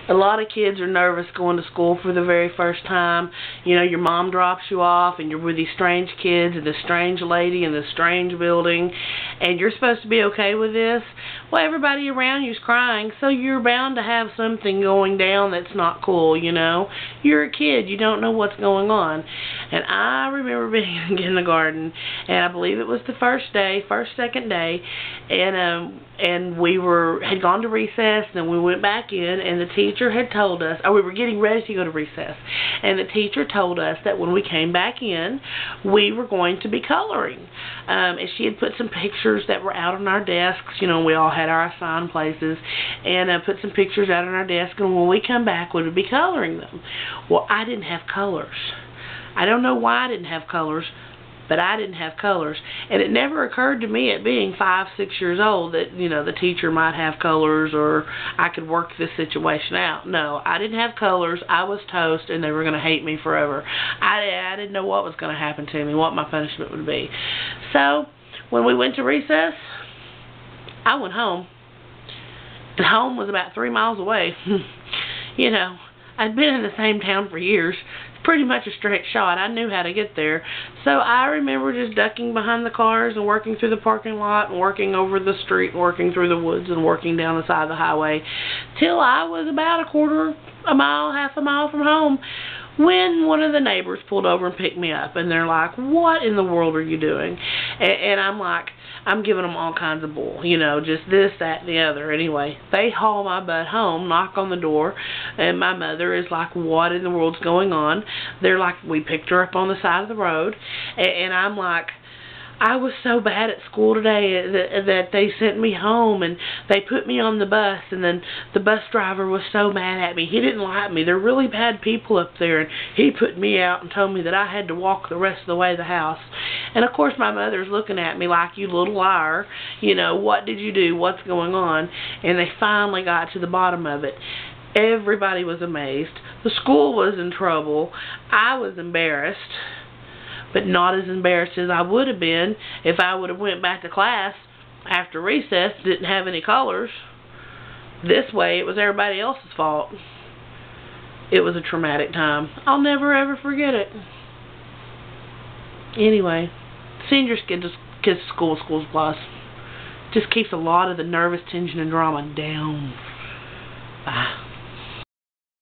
A lot of kids are nervous going to school for the very first time. You know, your mom drops you off and you're with these strange kids and this strange lady in this strange building, and you're supposed to be okay with this. Well, everybody around you's crying, so you're bound to have something going down that's not cool, you know. You're a kid. You don't know what's going on. And I remember being in kindergarten, and I believe it was the second day, and we had gone to recess, and then we went back in, and the teacher had told us, we were getting ready to go to recess, and the teacher told us that when we came back in, we were going to be coloring. And she had put some pictures that were out on our desks. You know, we all had our assigned places, and put some pictures out on our desk, and when we come back, we would be coloring them. Well, I didn't have colors. I don't know why I didn't have colors, but I didn't have colors. And it never occurred to me at being 5, 6 years old that, you know, the teacher might have colors or I could work this situation out. No, I didn't have colors. I was toast, and they were going to hate me forever. I didn't know what was going to happen to me, what my punishment would be. So when we went to recess, I went home. And home was about 3 miles away. You know, I'd been in the same town for years. Pretty much a straight shot. I knew how to get there. So I remember just ducking behind the cars and working through the parking lot and working over the street and working through the woods and working down the side of the highway till I was about half a mile from home, when one of the neighbors pulled over and picked me up, and they're like, "What in the world are you doing?" And I'm like, I'm giving them all kinds of bull, you know, just this, that, and the other. Anyway, they haul my butt home, knock on the door, and my mother is like, "What in the world's going on?" They're like, "We picked her up on the side of the road," and I'm like, I was so bad at school today that they sent me home, and they put me on the bus, and then the bus driver was so mad at me. He didn't like me. They're really bad people up there, and he put me out and told me that I had to walk the rest of the way to the house. And of course my mother's looking at me like, "You little liar, you know, what did you do? What's going on?" And they finally got to the bottom of it. Everybody was amazed. The school was in trouble. I was embarrassed, but not as embarrassed as I would have been if I would have went back to class after recess, didn't have any colors. This way, it was everybody else's fault. It was a traumatic time. I'll never ever forget it. Anyway, seniors get to school supplies. Just keeps a lot of the nervous tension and drama down. Bye.